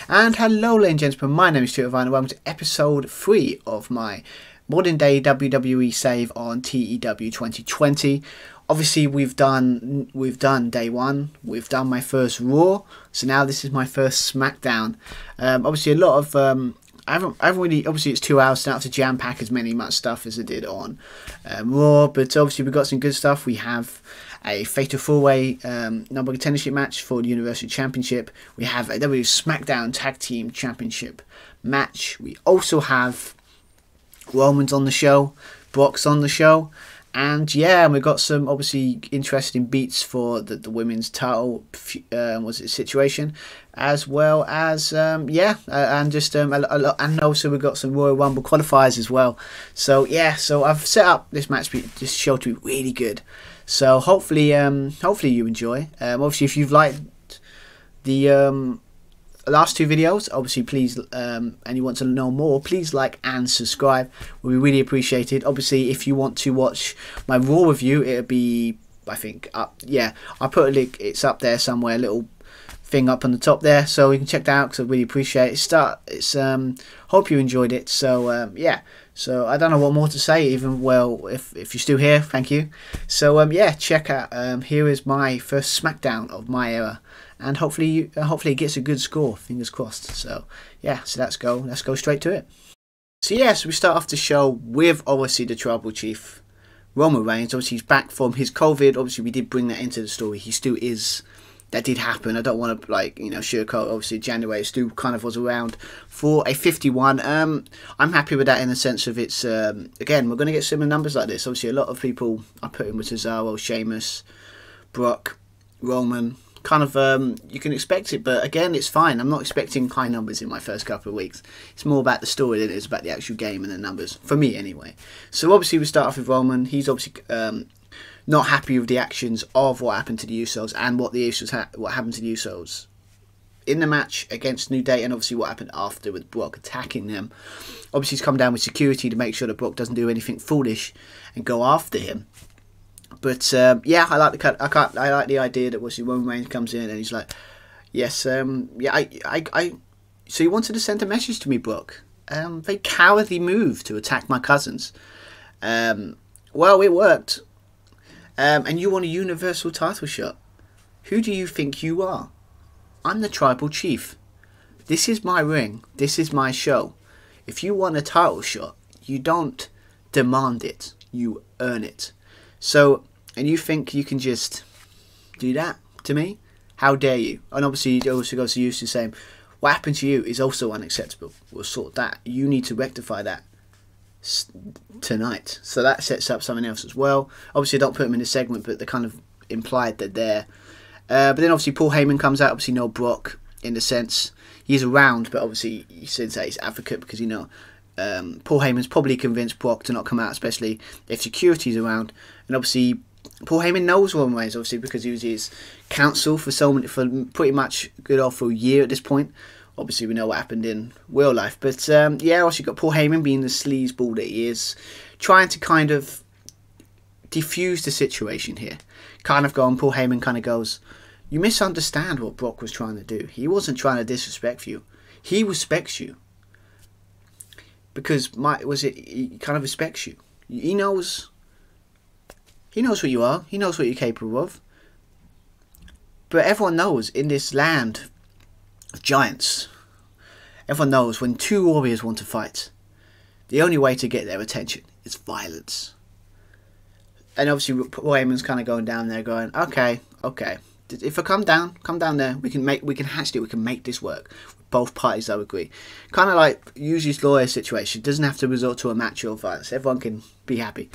And hello ladies and gentlemen, my name is Stuart Vine and welcome to episode 3 of my modern day WWE save on TEW 2020. Obviously we've done day 1, we've done my first Raw, so now this is my first SmackDown. Obviously a lot of, I haven't really, obviously it's 2 hours, so I don't have to jam pack as much stuff as I did on Raw, but obviously we've got some good stuff. We have a Fatal 4-Way number contendership match for the Universal Championship. We have a WWE SmackDown Tag Team Championship match. We also have Roman's on the show, Brock's on the show, and yeah, we've got some obviously interesting beats for the women's title situation, as well as and also we've got some Royal Rumble qualifiers as well. So yeah, so I've set up this this show to be really good. So hopefully you enjoy. Obviously, if you've liked the last 2 videos, obviously please, and you want to know more, please like and subscribe. We really appreciate it. Obviously, if you want to watch my Raw review, it'll be, I think, up. Yeah, I'll put a link. It's up there somewhere, a little thing up on the top there, so you can check that out because I really appreciate it. Hope you enjoyed it. So yeah. So I don't know what more to say. Even well, if you're still here, thank you. So yeah, check out. Here is my first SmackDown of my era, and hopefully it gets a good score. Fingers crossed. So yeah, so let's go straight to it. So yeah, so we start off the show with obviously the Tribal Chief, Roman Reigns. Obviously he's back from his COVID. Obviously we did bring that into the story. He still is. That did happen. I don't want to sugarcoat. Obviously January still kind of was around for a 51. I'm happy with that in the sense of it's again, we're going to get similar numbers like this. Obviously a lot of people I put in with Cesaro, Sheamus, Brock, Roman. Kind of you can expect it, but again it's fine. I'm not expecting high numbers in my first couple of weeks. It's more about the story than it is about the actual game and the numbers for me anyway. So obviously we start off with Roman. He's obviously not happy with the actions of what happened to the Usos and what happened to the Usos in the match against New Day, and obviously what happened after with Brock attacking them. Obviously he's come down with security to make sure that Brock doesn't do anything foolish and go after him. But yeah, I like the idea that obviously Roman Reigns comes in and he's like, yes, yeah, so you wanted to send a message to me, Brock. Very cowardly move to attack my cousins. Well, it worked. And you want a Universal title shot. Who do you think you are? I'm the Tribal Chief. This is my ring. This is my show. If you want a title shot, you don't demand it. You earn it. So, and you think you can just do that to me? How dare you? And obviously it also goes to you saying, what happened to you is also unacceptable. We'll sort that. You need to rectify that tonight. So that sets up something else as well. Obviously I don't put them in the segment, but they're kind of implied that they're but then obviously Paul Heyman comes out. Obviously no Brock in the sense he's around, but obviously he says that he's advocate because Paul Heyman's probably convinced Brock to not come out, especially if security's around. And obviously Paul Heyman knows Roman Reigns obviously because he was his counsel for pretty much good off for a year at this point. Obviously, we know what happened in real life. But, yeah, also you've got Paul Heyman being the sleazeball that he is, trying to kind of diffuse the situation here. Kind of going, Paul Heyman kind of goes, you misunderstand what Brock was trying to do. He wasn't trying to disrespect you. He respects you. Because, he kind of respects you. He knows what you are. He knows what you're capable of. But everyone knows in this land of giants, everyone knows when 2 warriors want to fight, the only way to get their attention is violence. And obviously Paul Heyman's kind of going down there going, okay, if I come down there, we can make this work. Both parties, I agree. Kind of like use his lawyer situation. Doesn't have to resort to a match or violence. Everyone can be happy.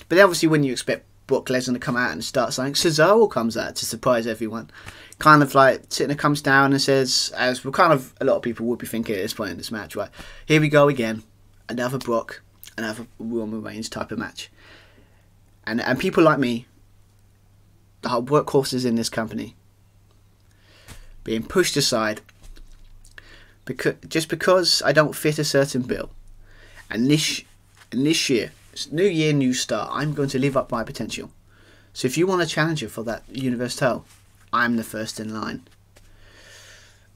But then obviously when you expect Brock Lesnar to come out and start something, Cesaro comes out to surprise everyone. Kind of like sitting there, comes down and says, as we're kind of a lot of people would be thinking at this point in this match, right? Here we go again, another Brock, another Roman Reigns type of match. And people like me, the workhorses in this company, being pushed aside just because I don't fit a certain bill. And this year, it's new year, new start. I'm going to live up my potential. So if you want a challenger for that Universal title, I'm the first in line.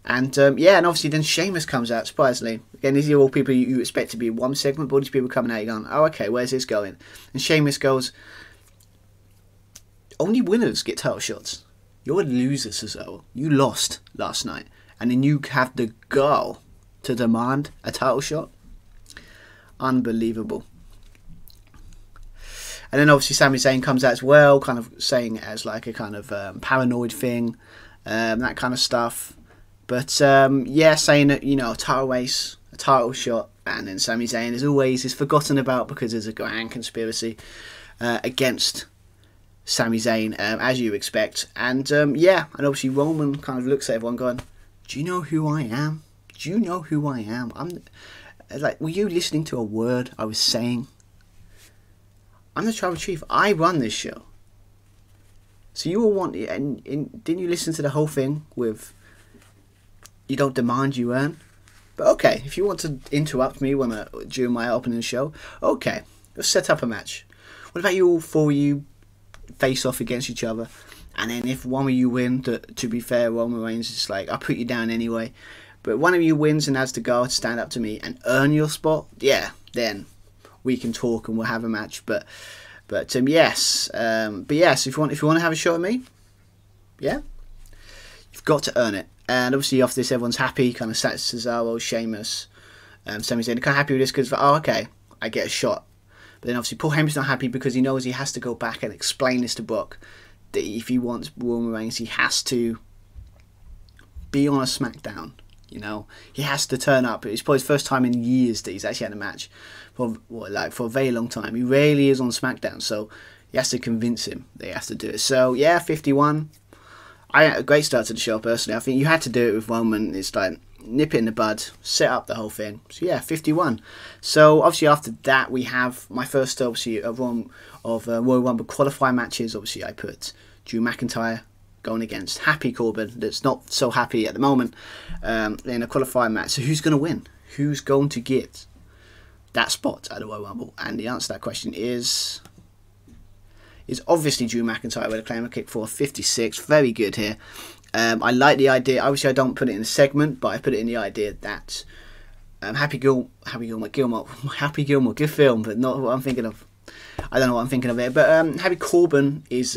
And yeah, and obviously then Sheamus comes out, surprisingly. Again, these are all people you expect to be in one segment, but all these people coming out, you're going, oh, okay, where's this going? And Sheamus goes, only winners get title shots. You're a loser, Cesaro. You lost last night. And then you have the gall to demand a title shot? Unbelievable. And then obviously Sami Zayn comes out as well, kind of saying it as like a kind of paranoid thing, that kind of stuff. But yeah, saying that, you know, a title race, a title shot, and then Sami Zayn, as always, is forgotten about because there's a grand conspiracy against Sami Zayn, as you expect. And yeah, and obviously Roman kind of looks at everyone going, do you know who I am? Do you know who I am? I'm like, were you listening to a word I was saying? I'm the tribal chief. I run this show. So you all want, and didn't you listen to the whole thing with, you don't demand, you earn? But okay, if you want to interrupt me during my opening show, okay, let's set up a match. What about you all four of you face off against each other, and then if one of you win, to be fair, Roman Reigns is like, I'll put you down anyway, but one of you wins and has the guard to stand up to me and earn your spot, yeah, then we can talk and we'll have a match. But yes, if you want to have a shot at me, yeah, you've got to earn it. And obviously after this, everyone's happy, kind of Cesaro, Sheamus, Sami Zayn, they're kind of happy with this because, oh, okay, I get a shot. But then obviously Paul Heyman's not happy because he knows he has to go back and explain this to Brock, that if he wants Roman Reigns, he has to be on a SmackDown. You know, he has to turn up. It's probably his first time in years that he's actually had a match for a very long time. He rarely is on SmackDown, so he has to convince him that he has to do it. So yeah, 51. I had a great start to the show personally. I think you had to do it with Roman. It's like nip it in the bud, set up the whole thing. So yeah, 51. So obviously after that we have my first obviously Royal Rumble qualifying matches. Obviously I put Drew McIntyre going against Happy Corbin, that's not so happy at the moment, in a qualifying match. So who's going to win? Who's going to get that spot at the Royal Rumble? And the answer to that question is obviously Drew McIntyre with a claim kick for 56. Very good here. I like the idea. Obviously I don't put it in a segment, but I put it in the idea that Happy Gilmore, good film, but not what I'm thinking of. I don't know what I'm thinking of here. But Happy Corbin is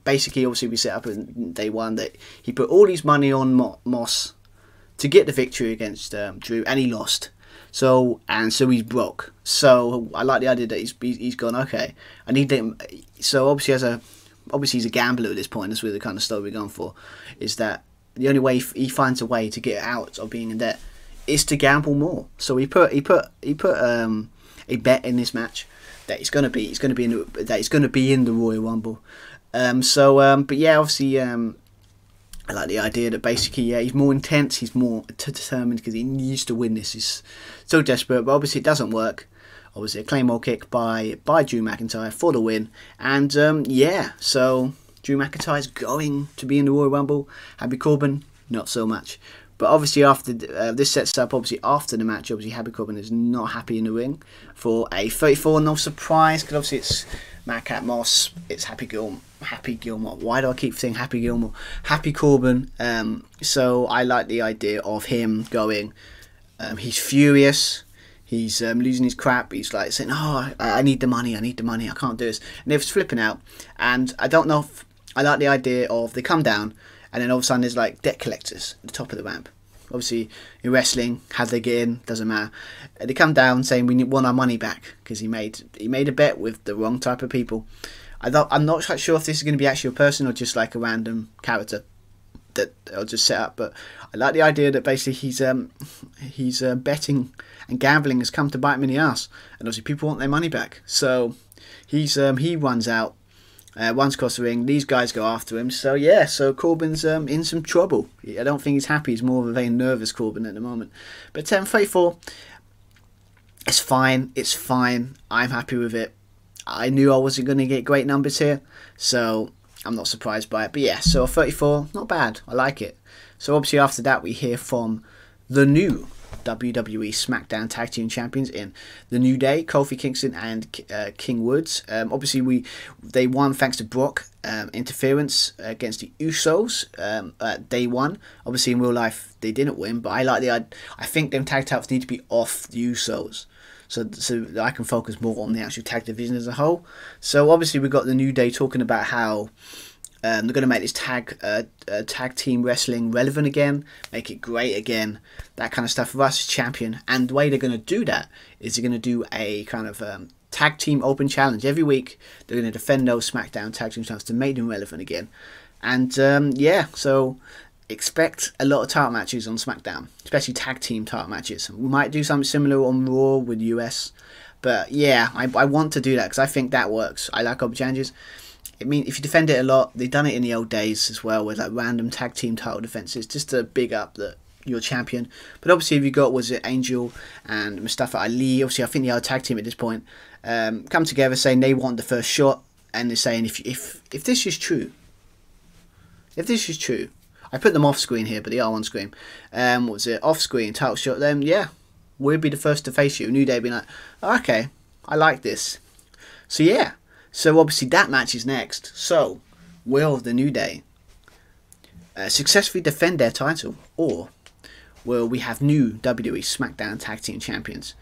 basically, obviously we set up in day one that he put all his money on Moss to get the victory against Drew, and he lost. So he's broke. So I like the idea that he's gone, okay, I need them. So obviously he's a gambler at this point. That's really the kind of story we're going for. Is that the only way he finds a way to get out of being in debt is to gamble more. So he put a bet in this match that he's going to be in the Royal Rumble. But yeah, obviously I like the idea that basically, yeah, he's more intense, he's more determined because he needs to win this. He's so desperate, but obviously it doesn't work. Obviously a Claymore kick by Drew McIntyre for the win. And yeah, so Drew McIntyre's going to be in the Royal Rumble. Happy Corbin, not so much. But obviously after this sets up, obviously after the match, obviously Happy Corbin is not happy in the ring for a 34. No surprise, because obviously it's Madcap Moss, it's Happy Gilmore. Why do I keep saying Happy Gilmore? Happy Corbin. So I like the idea of him going. He's furious. He's losing his crap. He's like saying, "Oh, I need the money. I can't do this." And they're flipping out. And I don't know if I like the idea of they come down, and then all of a sudden there's like debt collectors at the top of the ramp. Obviously in wrestling, how they get in doesn't matter. They come down saying we want our money back because he made a bet with the wrong type of people. I'm not quite sure if this is going to be actually a person or just like a random character that I'll just set up. But I like the idea that basically he's betting and gambling has come to bite him in the ass, and obviously people want their money back. So he runs out. Runs across the ring, these guys go after him. So yeah, so Corbin's in some trouble. I don't think he's happy. He's more of a very nervous Corbin at the moment. But 34, it's fine. It's fine. I'm happy with it. I knew I wasn't going to get great numbers here, so I'm not surprised by it. But yeah, so 34, not bad. I like it. So obviously after that we hear from the new WWE Smackdown Tag Team Champions in the New Day, Kofi Kingston and King Woods. Obviously, they won thanks to Brock interference against the Usos at day one. Obviously, in real life, they didn't win, but I think them tag titles need to be off the Usos, so that I can focus more on the actual tag division as a whole. So obviously, we got the New Day talking about how they're going to make this tag team wrestling relevant again, make it great again, that kind of stuff for us as champion. And the way they're going to do that is they're going to do a kind of tag team open challenge every week. They're going to defend those SmackDown tag team titles to make them relevant again. And yeah, so expect a lot of title matches on SmackDown, especially tag team title matches. We might do something similar on Raw with US, but yeah, I want to do that because I think that works. I like open challenges. I mean, if you defend it a lot, they've done it in the old days as well with like random tag team title defenses, just to big up that you're champion. But obviously, if you got, was it Angel and Mustafa Ali? Obviously, I think the other tag team at this point come together saying they want the first shot, and they're saying if this is true, I put them off screen here, but they are on screen. What was it, off screen title shot? Then yeah, we'll be the first to face you. New Day being like, oh, okay, I like this. So yeah. So obviously that match is next. So will the New Day successfully defend their title, or will we have new WWE SmackDown Tag Team Champions?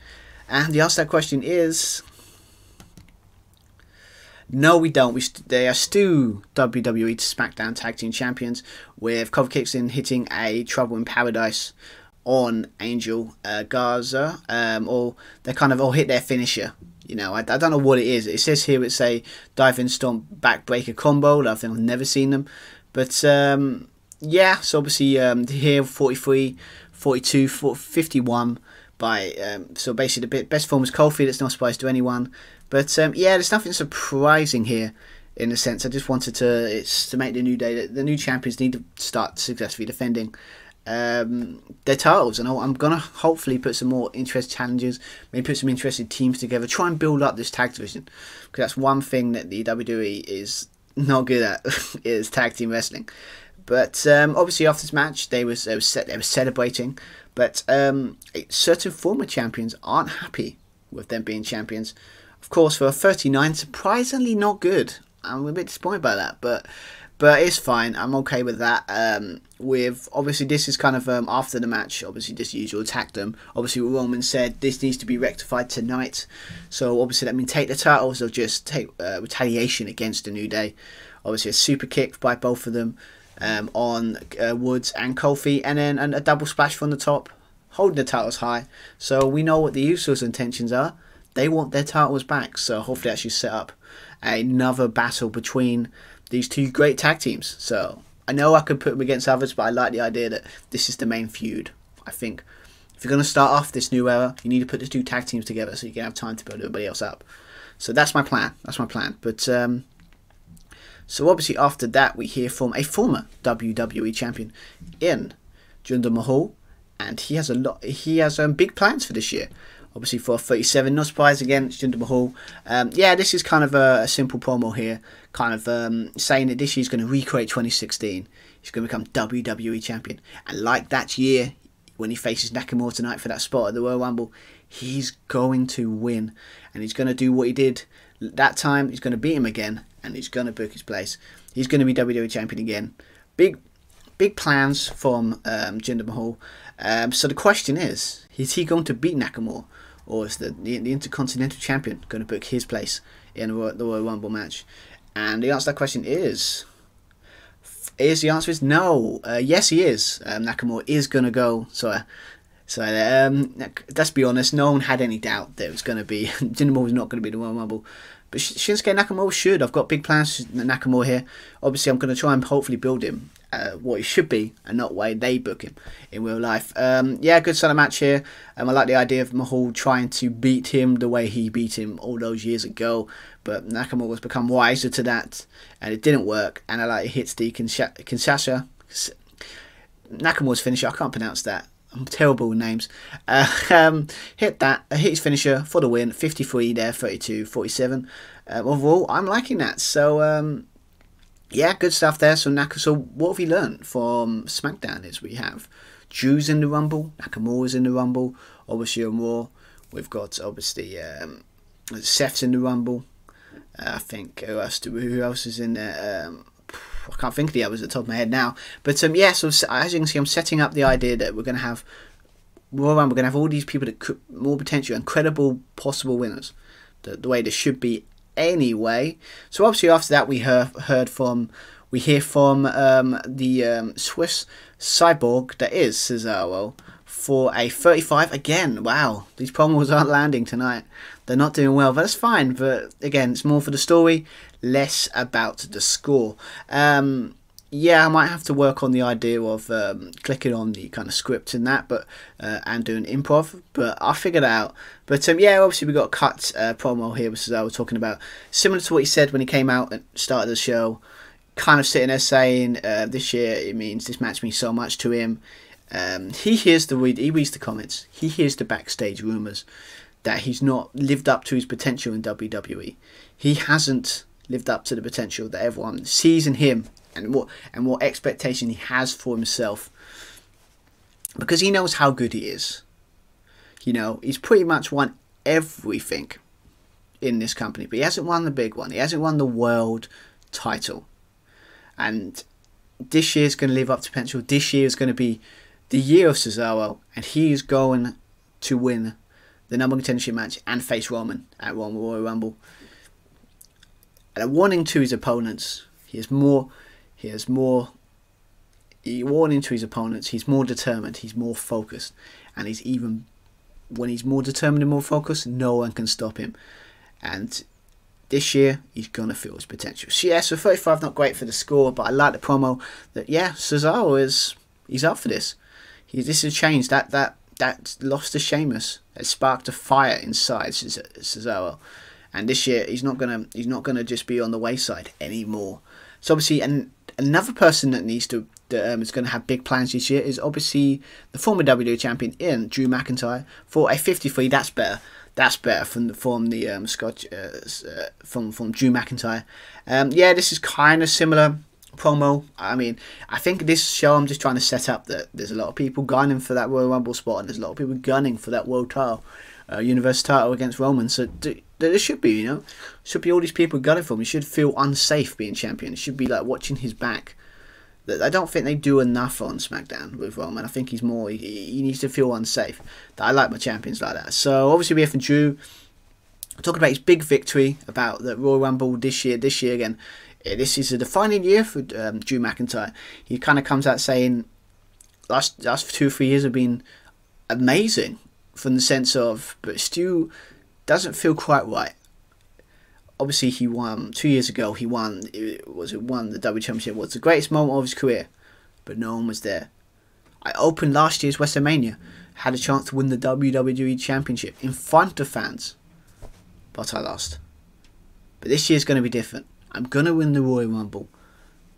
And the answer to that question is no, we don't. They are still WWE SmackDown Tag Team Champions, with Kofi Kingston hitting a Trouble in Paradise on Angel Garza, or they kind of all hit their finisher. You know, I don't know what it is. It says here it's a diving stomp backbreaker combo. I think I've never seen them. But yeah, so obviously here 43, 42, 51 by so basically the best form is Kofi. That's not a surprise to anyone. But yeah, there's nothing surprising here in a sense. I just wanted to make the New Day, the new champions need to start successfully defending their titles, and I'm gonna hopefully put some more interest challenges, maybe put some interesting teams together, try and build up this tag division, because that's one thing that the WWE is not good at is tag team wrestling. But obviously after this match they were celebrating, but certain former champions aren't happy with them being champions. Of course, for a 39, surprisingly not good. I'm a bit disappointed by that, but it's fine. I'm okay with that. With obviously this is kind of after the match. Obviously, just usual attack them. Obviously, Roman said this needs to be rectified tonight. So obviously, that means take the titles or just take retaliation against the New Day. Obviously, a super kick by both of them on Woods and Kofi, and then a double splash from the top, holding the titles high. So we know what the Usos' intentions are. They want their titles back. So hopefully, that should set up another battle between these two great tag teams. So I know I could put them against others, but I like the idea that this is the main feud. I think if you're going to start off this new era, you need to put the two tag teams together so you can have time to build everybody else up. So that's my plan. That's my plan. But so obviously after that we hear from a former WWE champion in Jinder Mahal, and he has big plans for this year. Obviously for 37, no surprise again, it's Jinder Mahal. Yeah, this is kind of a simple promo here, kind of saying that this year he's going to recreate 2016. He's going to become WWE champion, and like that year when he faces Nakamura tonight for that spot at the Royal Rumble, he's going to win, and he's going to do what he did that time. He's going to beat him again, and he's going to book his place. He's going to be WWE champion again. Big plans from Jinder Mahal. So the question is he going to beat Nakamura? Or is the Intercontinental Champion going to book his place in the Royal Rumble match? And the answer to that question is the answer is no. Yes, he is. Nakamura is going to go. So let's be honest. No one had any doubt that it was going to be Jinder Mahal was not going to be the Royal Rumble. But Shinsuke Nakamura should. I've got big plans for Nakamura here. Obviously, I'm going to try and hopefully build him what he should be, and not why they book him in real life. Yeah, good sort of match here. I like the idea of Mahal trying to beat him the way he beat him all those years ago. But Nakamura has become wiser to that, and it didn't work. And I like it hits the Kinshasa. Nakamura's finisher. I can't pronounce that. I'm terrible with names. Hit his finisher for the win. 53 there, 32, 47. Overall, I'm liking that. So, yeah, good stuff there. So what have we learned from SmackDown is we have Drew's in the Rumble, Nakamura's in the Rumble. Obviously on Raw, we've got obviously Seth's in the Rumble. I think who else is in there? I can't think of the others at the top of my head now. But yeah, so as you can see, I'm setting up the idea that we're going to have Royal Rumble. We're going to have all these people that could more potential and credible possible winners. The way there should be anyway. So obviously after that we hear from the Swiss cyborg that is Cesaro for a 35 again. Wow, these promos aren't landing tonight. They're not doing well, but that's fine. But again, it's more for the story, less about the score. Yeah, I might have to work on the idea of clicking on the kind of script and that, but and doing improv. But I'll figure that out. But yeah, obviously we got a cut promo here, which is I was talking about, similar to what he said when he came out and started the show. Kind of sitting there saying, this year this match means so much to him. He reads the comments. He hears the backstage rumors that he's not lived up to his potential in WWE. He hasn't lived up to the potential that everyone sees in him, and what expectation he has for himself, because he knows how good he is. You know, he's pretty much won everything in this company, but he hasn't won the big one. He hasn't won the world title. And this year is going to live up to potential. This year is going to be the year of Cesaro, and he is going to win the number one contendership match and face Roman at Royal Rumble. And a warning to his opponents, warning to his opponents, he's more determined, he's more focused, and when he's more determined and more focused, no one can stop him. And this year, he's going to feel his potential. So yeah, so 35, not great for the score, but I like the promo that, yeah, Cesaro he's up for this. This has changed. That loss to Sheamus has sparked a fire inside Cesaro. And this year, he's not gonna just be on the wayside anymore. So obviously, another person that is going to have big plans this year is obviously the former WWE champion Drew McIntyre for a 53. That's better. That's better from Drew McIntyre. Yeah, this is kind of similar promo. I mean, I think this show I'm just trying to set up that there's a lot of people gunning for that Royal Rumble spot, and there's a lot of people gunning for that world title, Universal title against Roman. So there should be, should be all these people gunning for him. He should feel unsafe being champion. It should be like watching his back. I don't think they do enough on SmackDown with Roman. I think he needs to feel unsafe. I like my champions like that. So obviously we have from Drew talking about his big victory about the Royal Rumble this year. This year again, this is a defining year for Drew McIntyre. He kind of comes out saying last 2 or 3 years have been amazing from the sense of, but still doesn't feel quite right. Obviously, he won 2 years ago. He won the WWE Championship. It was the greatest moment of his career, but no one was there. I opened last year's WrestleMania, had a chance to win the WWE Championship in front of fans, but I lost. But this year's going to be different. I'm going to win the Royal Rumble.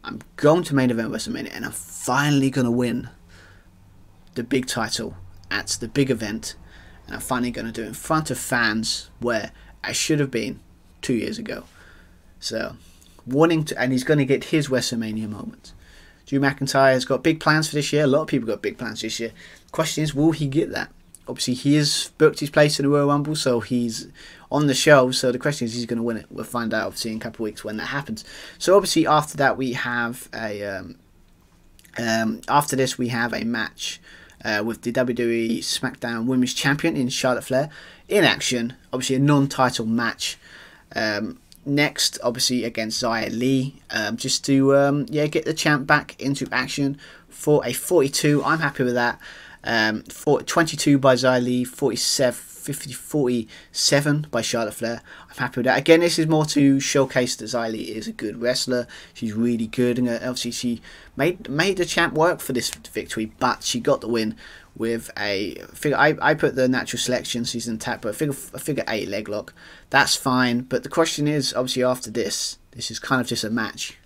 I'm going to main event WrestleMania, and I'm finally going to win the big title at the big event, and I'm finally going to do it in front of fans where I should have been 2 years ago. So, and he's going to get his WrestleMania moment. Drew McIntyre has got big plans for this year. A lot of people got big plans this year. The question is, will he get that? Obviously, he has booked his place in the Royal Rumble, so he's on the show. So the question is, he's going to win it. We'll find out, obviously, in a couple of weeks when that happens. So obviously, after that, we have a after this, we have a match with the WWE SmackDown Women's Champion in Charlotte Flair in action. Obviously, a non-title match. Next, obviously, against Xia Li, just to get the champ back into action for a 42. I'm happy with that. 22 by Xia Li, 47 by Charlotte Flair. I'm happy with that. Again, this is more to showcase that Xia Li is a good wrestler. She's really good, and obviously she made the champ work for this victory, but she got the win with a figure. I put the natural selection, season tap, but a figure 8 leg lock. That's fine. But the question is, obviously, after this is kind of just a match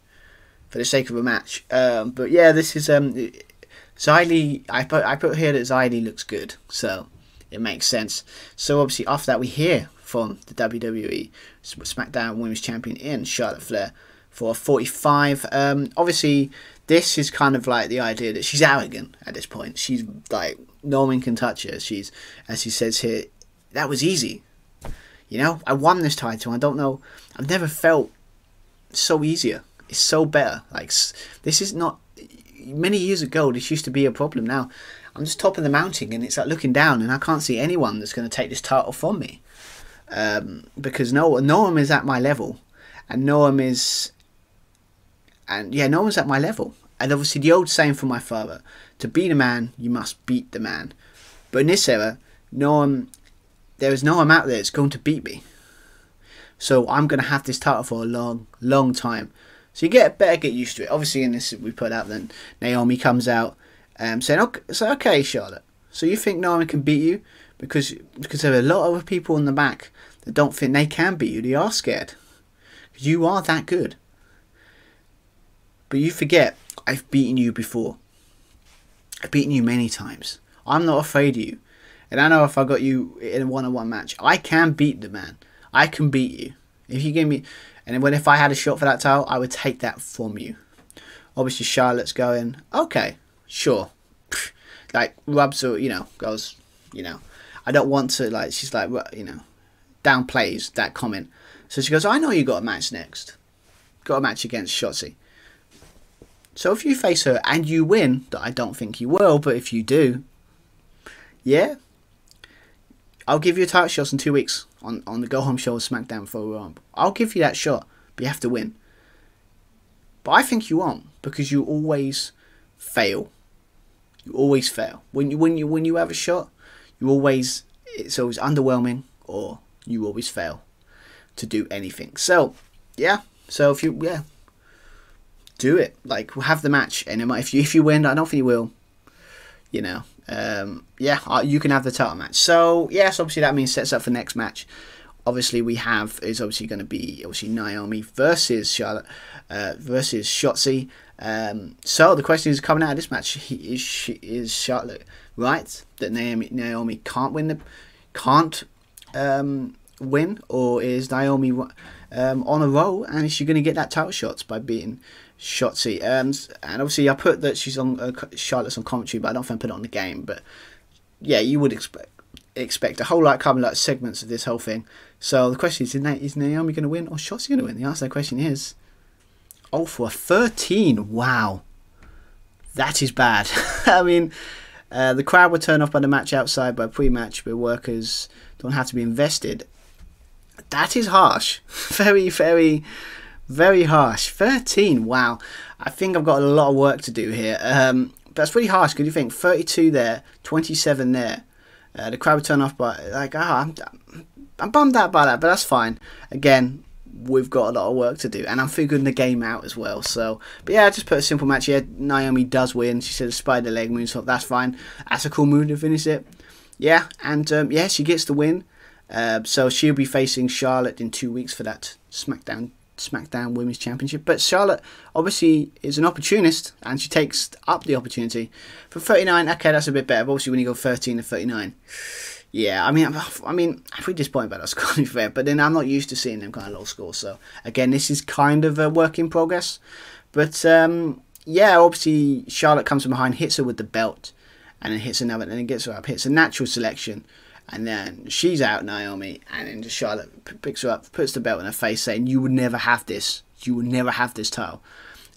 for the sake of a match. But yeah, this is Xia Li. I put here that Xia Li looks good, so it makes sense. So obviously after that, we hear from the WWE SmackDown Women's Champion in Charlotte Flair for 45. Obviously this is kind of like the idea that she's arrogant at this point. She's like, no one can touch her. She's, as she says here, that was easy. You know, I won this title. I don't know. I've never felt so easier. It's so better. Like, this is not... Many years ago, this used to be a problem. Now, I'm just top of the mountain, and it's like looking down, and I can't see anyone that's going to take this title from me. Because no one is at my level. And no one is... And yeah, no one's at my level. And obviously the old saying from my father, to beat a man, you must beat the man. But in this era, there is no one out there that's going to beat me. So I'm going to have this title for a long, long time. So you better get used to it. Obviously in this we put out, then Naomi comes out saying, okay, Charlotte, so you think no one can beat you? Because there are a lot of other people in the back that don't think they can beat you. They are scared. You are that good. But you forget, I've beaten you before. I've beaten you many times. I'm not afraid of you. And I know if I got you in a one-on-one match, I can beat the man. I can beat you. If you give me... And if I had a shot for that title, I would take that from you. Obviously, Charlotte's going, okay, sure. Like, rubs her, goes, I don't want to, like, she's like, downplays that comment. So she goes, I know you got a match next. Got a match against Shotzi. So if you face her and you win, that I don't think you will, but if you do, yeah, I'll give you a title shot in 2 weeks on the Go Home Show of SmackDown for Royal Rumble. I'll give you that shot, but you have to win. But I think you won't, because you always fail. You always fail. When you have a shot, it's always underwhelming, or you always fail to do anything. So yeah. So if you do it. Like, have the match, and if you win, I don't think you will. You can have the title match. So yes, obviously that means sets up for the next match. Obviously is obviously going to be Naomi versus Charlotte versus Shotzi. So the question is, coming out of this match, is Charlotte right that Naomi can't win, or is Naomi on a roll, and is she going to get that title shots by beating Shotzi? And obviously I put that she's on Charlotte's on commentary, but I don't think I put it on the game. But yeah, you would expect a whole lot coming, like segments of this whole thing. So the question is Naomi going to win, or Shotzi going to win? The answer to that question is 0-13. Wow, that is bad. I mean, the crowd were turned off by the match outside by pre-match, where workers don't have to be invested. That is harsh. Very, very, very harsh. 13. Wow. I think I've got a lot of work to do here. But that's pretty harsh, because you think 32 there, 27 there. The crowd would turn off by, like, I'm bummed out by that, but that's fine. Again, we've got a lot of work to do, and I'm figuring the game out as well. So, but yeah, I just put a simple match here. Naomi does win. She said a spider leg moonsault. That's fine. That's a cool move to finish it. Yeah, and yeah, she gets the win. So she'll be facing Charlotte in 2 weeks for that SmackDown Women's Championship. But Charlotte obviously is an opportunist, and she takes up the opportunity. For 39, okay, that's a bit better. But obviously when you go 13 to 39, yeah, I mean, I'm pretty disappointed about that score, to be fair. But then I'm not used to seeing them kind of low scores. So again, this is kind of a work in progress. But yeah, obviously Charlotte comes from behind, hits her with the belt, and then hits another, and then gets her up, hits a natural selection. And then she's out, Naomi, and then Charlotte picks her up, puts the belt in her face, saying, you would never have this. You would never have this title.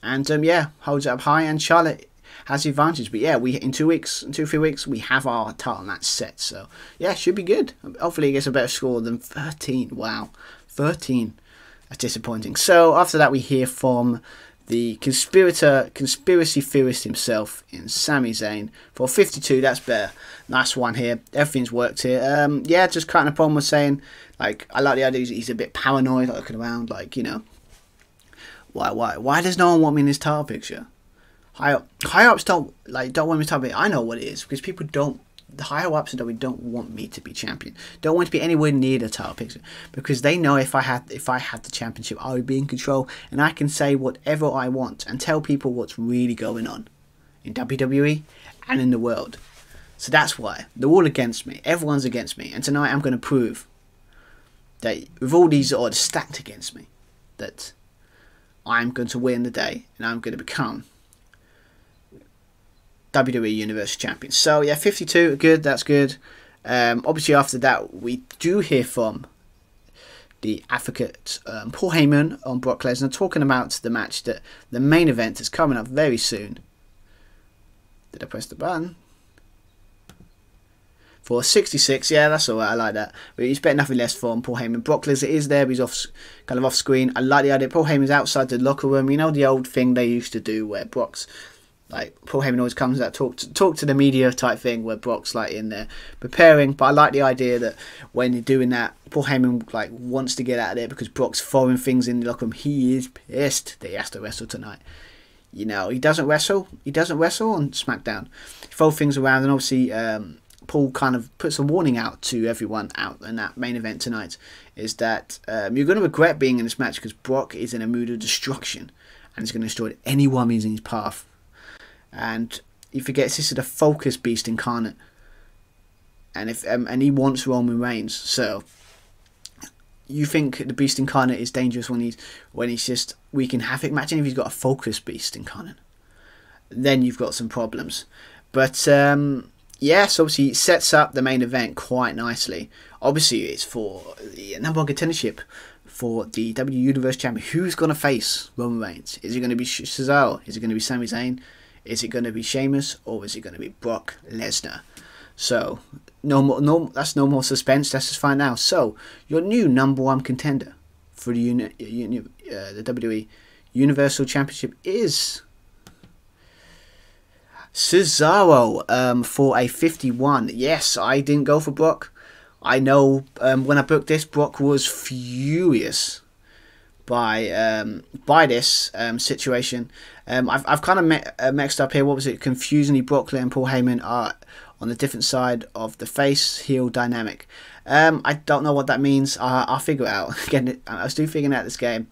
And yeah, holds it up high, and Charlotte has the advantage. But yeah, in 2 weeks, in 2 or 3 weeks, we have our title match set. So yeah, should be good. Hopefully it gets a better score than 13. Wow, 13. That's disappointing. So after that, we hear from the conspiracy theorist himself in Sami Zayn for 52. That's better. Nice one here. Everything's worked here. Yeah, just kind of problem with saying, like, I like the idea he's a bit paranoid, like, looking around, like, why does no one want me in this title picture? High ups don't want me to title picture. I know what it is, because people don't. The higher ups in WWE don't want me to be champion. Don't want to be anywhere near the title picture, because they know if I had the championship, I would be in control, and I can say whatever I want and tell people what's really going on in WWE and in the world. So that's why they're all against me. Everyone's against me, and tonight I'm going to prove that with all these odds stacked against me, that I'm going to win the day, and I'm going to become WWE Universal Champion. So yeah, 52, good, that's good. Obviously after that we do hear from the advocate Paul Heyman on Brock Lesnar, talking about the match, that the main event is coming up very soon. Did I press the button? For 66, yeah, that's alright, I like that. But you expect nothing less from Paul Heyman. Brock Lesnar is there, but he's kind of off screen. I like the idea. Paul Heyman's outside the locker room. You know the old thing they used to do where Brock's like, Paul Heyman always comes out, talk to the media type thing, where Brock's like in there preparing. But I like the idea that when you're doing that, Paul Heyman like wants to get out of there because Brock's throwing things in the locker room. He is pissed that he has to wrestle tonight. You know, he doesn't wrestle. He doesn't wrestle on SmackDown. He throws things around, and obviously Paul kind of puts a warning out to everyone out in that main event tonight, is that you're going to regret being in this match because Brock is in a mood of destruction and he's going to destroy anyone he's in his path. And he forgets this is the focus beast incarnate, and and he wants Roman Reigns. So you think the beast incarnate is dangerous when he's just wreaking havoc? Imagine if he's got a focus beast incarnate, then you've got some problems. But yes, obviously it sets up the main event quite nicely. Obviously it's for the #1 contendership for the WWE Universal Championship. Who's going to face Roman Reigns? Is it going to be Cesaro? Is it going to be Sami Zayn? Is it going to be Sheamus, or is it going to be Brock Lesnar? So that's no more suspense. Let's just find out. So your new #1 contender for the WWE Universal Championship is Cesaro for a 51. Yes, I didn't go for Brock. I know when I booked this, Brock was furious by this situation. I've kind of mixed up here. What was it? Confusingly, Brock and Paul Heyman are on the different side of the face heel dynamic. I don't know what that means. I'll figure it out. Again, I'm still figuring out this game.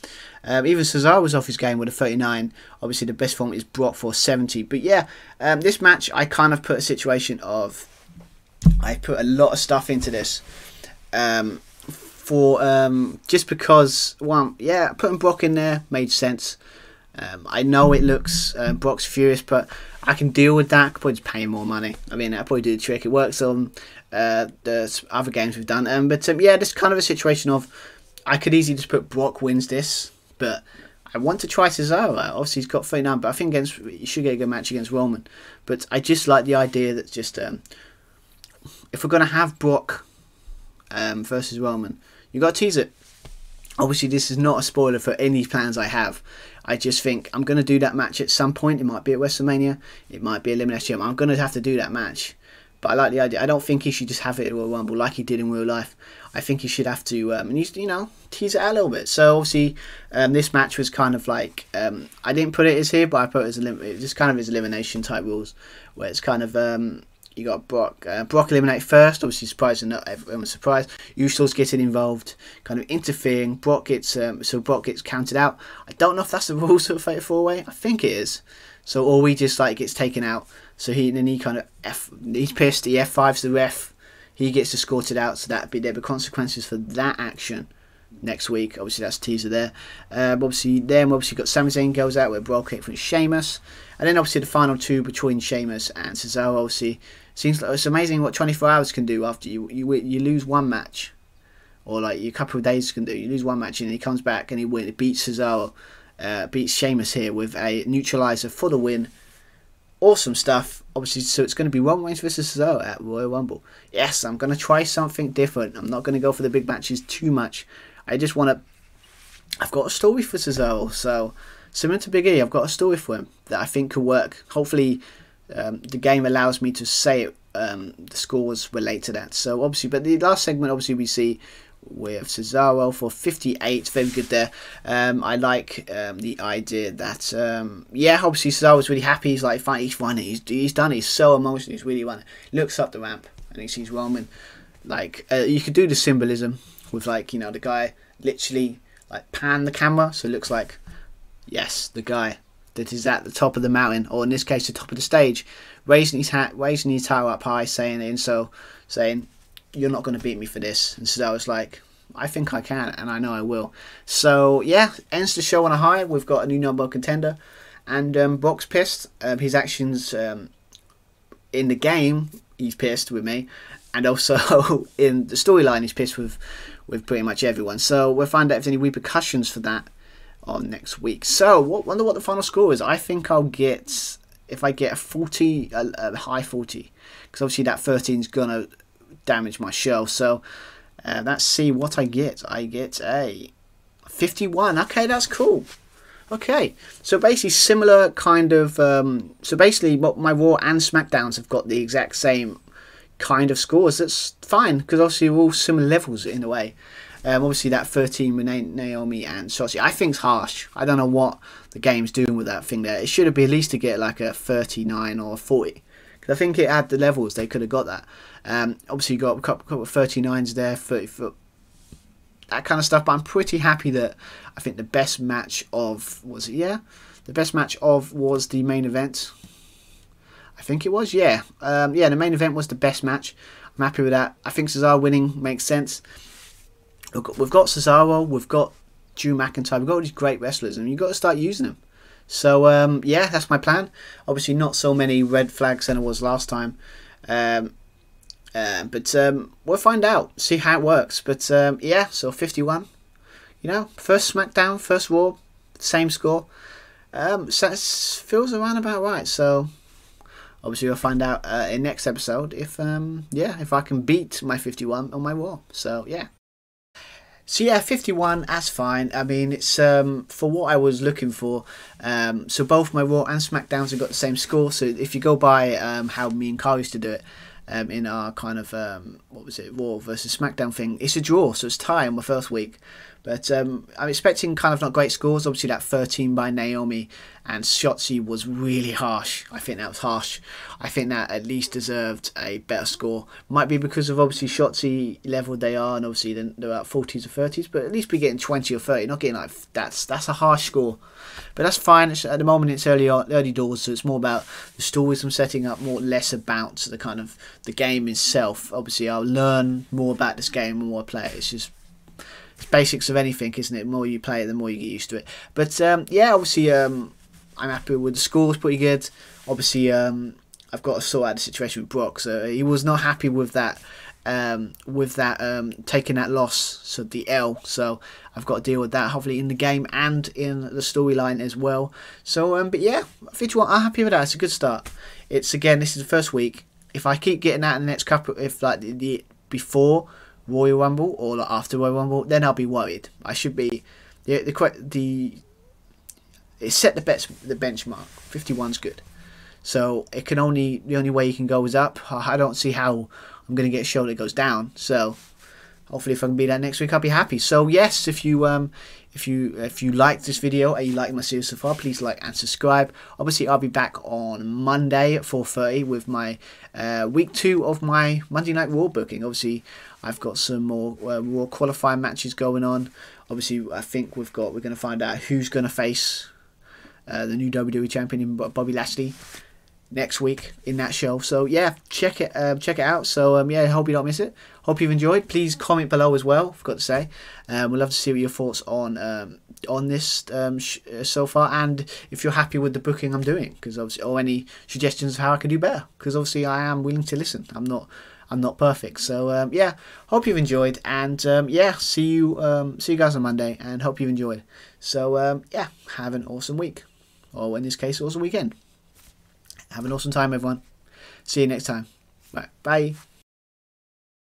Even Cesaro was off his game with a 39. Obviously, the best form is Brock for 70. But yeah, this match, I kind of put a situation of, I put a lot of stuff into this. Just because, well, yeah, putting Brock in there made sense. I know it looks Brock's furious, but I can deal with that. I could probably just pay him more money. I mean, I'll probably do the trick. It works on the other games we've done. But yeah, this kind of a situation of, I could easily just put Brock wins this, but I want to try Cesaro out. Obviously, he's got 39, but I think he should get a good match against Roman. But I just like the idea that just if we're going to have Brock versus Roman, you got to tease it. Obviously, this is not a spoiler for any plans I have. I just think I'm going to do that match at some point. It might be at WrestleMania. It might be Elimination Chamber. I'm going to have to do that match. But I like the idea. I don't think he should just have it at Royal Rumble like he did in real life. I think he should have to, tease it out a little bit. So obviously, this match was kind of like, I didn't put it as here, but I put it as just kind of his elimination type rules, where it's kind of, you got Brock eliminate first, obviously surprising, not everyone was surprised. Usos getting involved, kind of interfering. Brock gets Brock gets counted out. I don't know if that's the rules of a Fatal 4-Way. I think it is. So, or we just like gets taken out. So he's pissed. He F5s the ref. He gets escorted out. So there'll be consequences for that action next week. Obviously that's a teaser there. Obviously got Sami Zayn goes out with Brock from Sheamus, and then obviously the final two between Sheamus and Cesaro. Obviously seems like it's amazing what 24 hours can do after you lose one match, or like a couple of days can do. You lose one match and he comes back and he beats Cesaro, beats Sheamus here with a neutralizer for the win. Awesome stuff. Obviously, so it's going to be Roman Reigns versus Cesaro at Royal Rumble. Yes, I'm going to try something different. I'm not going to go for the big matches too much. I just want to... I've got a story for Cesaro. So, similar to Big E, I've got a story for him that I think could work. Hopefully, the game allows me to say it, the scores relate to that. So, obviously, but the last segment, obviously, we see with Cesaro for 58, very good there. I like the idea that yeah, obviously Cesaro's really happy. He's like, fine, he's won it. He's done it. He's so emotional. He's really won it. Looks up the ramp and he sees Roman. Like you could do the symbolism with like the guy literally like pan the camera so it looks like yes, the guy that is at the top of the mountain, or in this case the top of the stage, raising his hat, raising his towel up high, saying you're not going to beat me for this. And Cesaro's like, I think I can, and I know I will. So, yeah, ends the show on a high. We've got a new #1 contender. And Brock's pissed. His actions in the game he's pissed with me, and also in the storyline he's pissed with pretty much everyone. So we'll find out if there's any repercussions for that on next week. So wonder what the final score is. I think I'll get, if I get a 40, a high 40, because obviously that 13 is gonna damage my show. So let's see what I get. I get a 51. Okay, that's cool. Okay, so basically similar kind of, so basically what my Raw and SmackDowns have got the exact same kind of scores. That's fine, because obviously we're all similar levels in a way. Obviously that 13 with Naomi and Shotzi, I think's harsh. I don't know what the game's doing with that thing there. It should have been at least to get like a 39 or 40. Because I think it had the levels, they could have got that. Obviously you got a couple of 39s there, 30 foot, that kind of stuff. But I'm pretty happy that I think the best match of, was it, yeah? The best match of was the main event. I think it was, yeah. Yeah, the main event was the best match. I'm happy with that. I think Cesaro winning makes sense. We've got Cesaro, we've got Drew McIntyre, we've got all these great wrestlers, and you've got to start using them. So, yeah, that's my plan. Obviously, not so many red flags than it was last time. But we'll find out, see how it works. But, yeah, so 51. You know, first SmackDown, first Raw, same score. So it feels around about right. So, obviously, we'll find out in next episode if, yeah, if I can beat my 51 on my Raw. So, yeah. So yeah, 51, that's fine. I mean, it's for what I was looking for. So both my Raw and SmackDowns have got the same score. So if you go by how me and Carl used to do it in our kind of, what was it, Raw versus SmackDown thing, it's a draw. So it's tie on my first week. But I'm expecting kind of not great scores. Obviously that 13 by Naomi and Shotzi was really harsh. I think that was harsh. I think that at least deserved a better score. Might be because of obviously Shotzi level they are, and obviously they're about 40s or 30s. But at least be getting 20 or 30, not getting like, that's a harsh score. But that's fine. At the moment it's early doors, so it's more about the stories I'm setting up, less about the kind of the game itself. Obviously I'll learn more about this game the more I play it. It's just, it's basics of anything, isn't it? The more you play it, the more you get used to it. But yeah, obviously I'm happy with the scores, pretty good. Obviously I've got to sort out the situation with Brock. So he was not happy with that taking that loss, so the L. So I've got to deal with that, hopefully in the game and in the storyline as well. So but yeah, 51, I'm happy with that. It's a good start. It's, again, this is the first week. If I keep getting that in the next couple, if like the before Royal Rumble or like after Royal Rumble, then I'll be worried. I should be it set the benchmark. 51's good, so it can only, the only way you can go is up. I don't see how I'm going to get a show that goes down. So hopefully if I can be that next week, I'll be happy. So yes, if you liked this video and you like my series so far, please like and subscribe. Obviously I'll be back on Monday at 4:30 with my week 2 of my Monday Night Raw booking. Obviously I've got some more Raw qualifying matches going on. Obviously I think we're going to find out who's going to face the new WWE champion, Bobby Lashley, next week in that show. So yeah, check it out. So yeah, I hope you don't miss it. Hope you've enjoyed. Please comment below as well, I've got to say. We'd love to see what your thoughts on this so far, and if you're happy with the booking I'm doing, because obviously, or any suggestions of how I can do better, because obviously I am willing to listen. I'm not perfect. So yeah, hope you've enjoyed, and yeah, see you guys on Monday, and hope you've enjoyed. So yeah, have an awesome week, or in this case, awesome weekend. Have an awesome time, everyone. See you next time. Right, bye.